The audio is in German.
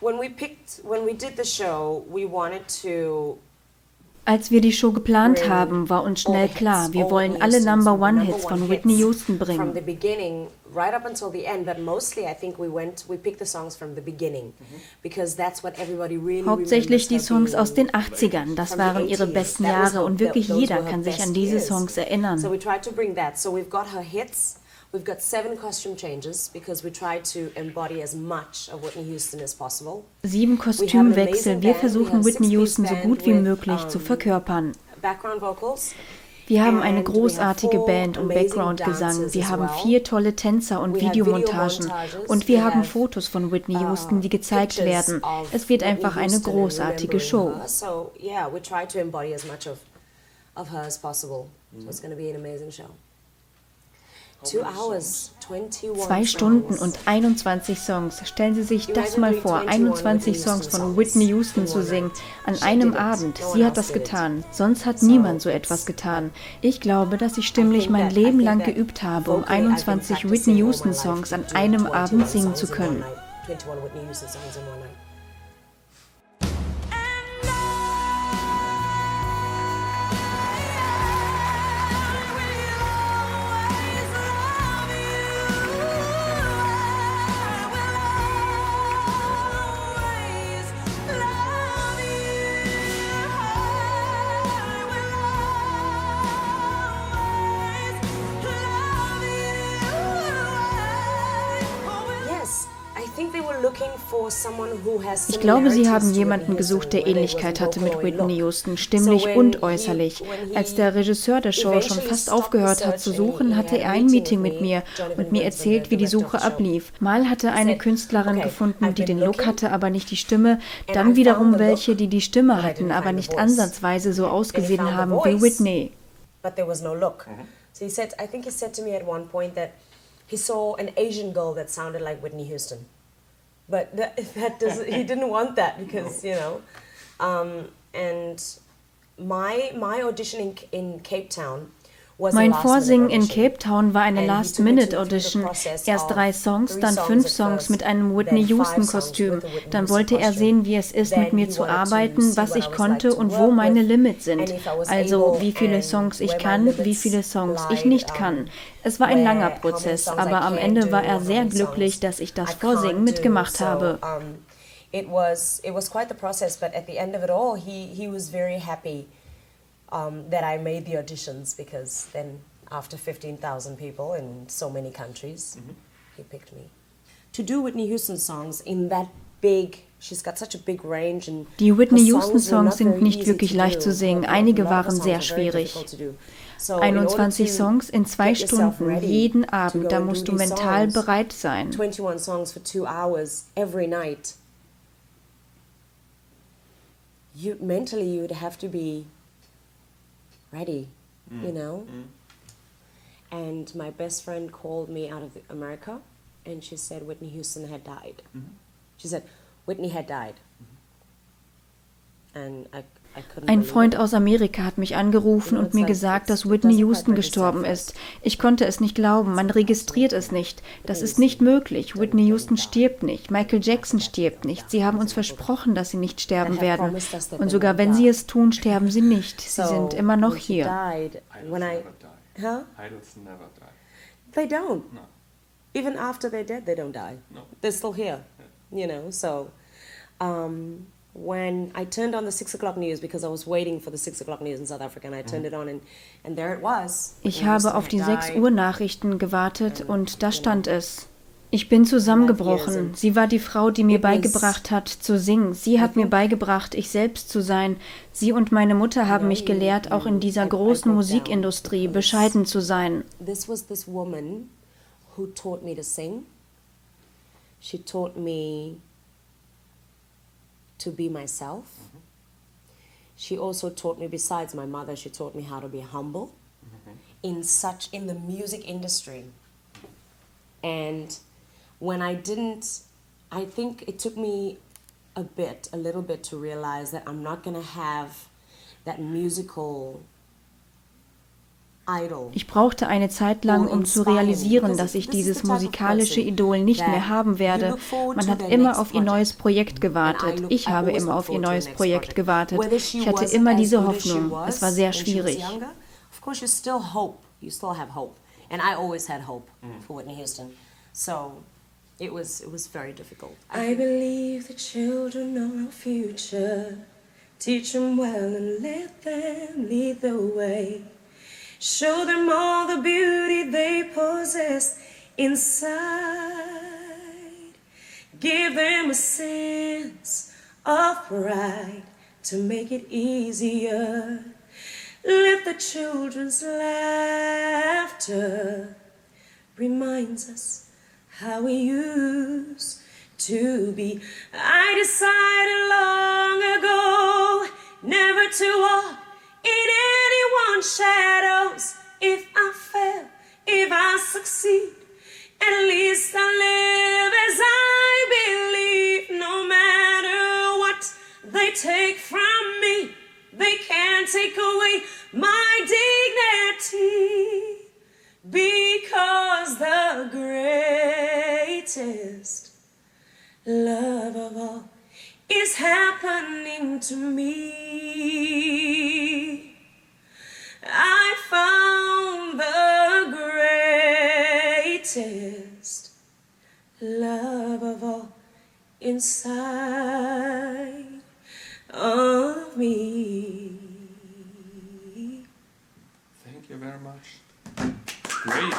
When we did the show, we wanted to. Als wir die Show geplant haben, war uns schnell klar, wir wollen alle Number-One-Hits von Whitney Houston bringen. Right up until the end, but mostly I think we picked the songs from the beginning, because that's what everybody really Hauptsächlich die Songs aus den 80ern, das waren ihre besten Jahre und wirklich jeder kann sich an diese Songs erinnern. So we tried to bring that. So we've got her hits. We've got 7 costume changes because we try to embody as much of Whitney Houston as possible. 7 Kostümwechsel, wir versuchen Whitney Houston so gut wie möglich zu verkörpern. Background vocals. Wir haben eine großartige Band und Background-Gesang, wir haben 4 tolle Tänzer und Videomontagen und wir haben Fotos von Whitney Houston, die gezeigt werden. Es wird einfach eine großartige Show. So yeah, we try to embody as much of her as possible. So it's going to be an amazing show. 2 Stunden und 21 Songs. Stellen Sie sich das mal vor, 21 Songs von Whitney Houston zu singen, an einem Abend. Sie hat das getan. Sonst hat niemand so etwas getan. Ich glaube, dass ich stimmlich mein Leben lang geübt habe, um 21 Whitney Houston Songs an einem Abend singen zu können. Ich glaube, sie haben jemanden gesucht, der Ähnlichkeit hatte mit Whitney Houston, stimmlich und äußerlich. Als der Regisseur der Show schon fast aufgehört hat zu suchen, hatte er ein Meeting mit mir und mir erzählt, wie die Suche ablief. Mal hatte eine Künstlerin gefunden, die den Look hatte, aber nicht die Stimme. Dann wiederum welche, die die Stimme hatten, aber nicht ansatzweise so ausgesehen haben wie Whitney. But there was no look. So I think he said to me at one point that he saw an Asian girl that sounded like Whitney Houston. But he didn't want that because, you know, and my audition in Cape Town. Mein Vorsingen in Cape Town war eine Last-Minute-Audition. Erst 3 Songs, dann 5 Songs mit einem Whitney Houston-Kostüm. Dann wollte er sehen, wie es ist, mit mir zu arbeiten, was ich konnte und wo meine Limits sind. Also wie viele Songs ich kann, wie viele Songs ich nicht kann. Es war ein langer Prozess, aber am Ende war er sehr glücklich, dass ich das Vorsingen mitgemacht habe. It was quite the process, but at the end of it all, he was very happy. That I made the auditions, because then after 15,000 people in so many countries, he picked me. To do Whitney Houston songs in that big, she's got such a big range. And die Whitney Houston Songs sind nicht wirklich leicht zu singen, einige waren sehr schwierig. 21 Songs in 2 Stunden, jeden Abend, da musst du mental bereit sein. 21 songs for 2 hours every night. Mentally you would have to be ready, you know? And my best friend called me out of America and she said Whitney Houston had died. She said Whitney had died. And Ein Freund aus Amerika hat mich angerufen und mir gesagt, dass Whitney Houston gestorben ist. Ich konnte es nicht glauben, man registriert es nicht. Das ist nicht möglich. Whitney Houston stirbt nicht, Michael Jackson stirbt nicht. Sie haben uns versprochen, dass sie nicht sterben werden. Und sogar wenn sie es tun, sterben sie nicht. Sie sind immer noch hier. They don't. Even after they're dead, they don't die. They're still here, you know, so... When I turned on the 6 o'clock news, because I was waiting for the 6 o'clock news in South Africa, and I turned it on and there it was. Ich habe auf die 6 Uhr Nachrichten gewartet und da stand es. Ich bin zusammengebrochen. Sie war die Frau, die mir beigebracht hat zu singen. Sie hat mir beigebracht, ich selbst zu sein. Sie und meine Mutter haben mich gelehrt, auch in dieser großen Musikindustrie bescheiden zu sein. This was this woman who taught me to sing. She taught me to be myself. She also taught me, besides my mother, she taught me how to be humble in the music industry. And when I think it took me a little bit to realize that I'm not going to have that musical Ich brauchte eine Zeit lang, um zu realisieren, dass ich dieses musikalische Idol nicht mehr haben werde. Man hat immer auf ihr neues Projekt gewartet. Ich habe immer auf ihr neues Projekt gewartet. Ich hatte immer diese Hoffnung. Es war sehr schwierig. Of course, you still hope. You still have hope, and I always had hope for Whitney Houston. So it was very difficult. I believe the children are our future. Teach them well and let them lead the way. Show them all the beauty they possess inside. Give them a sense of pride to make it easier. Let the children's laughter reminds us how we used to be. I decided long ago never to walk in anyone's shadows. If I fail, if I succeed, at least I live as I believe. No matter what they take from me, they can't take away my dignity, because the greatest love of all is happening to me. I found the greatest love of all inside of me. Thank you very much. Great.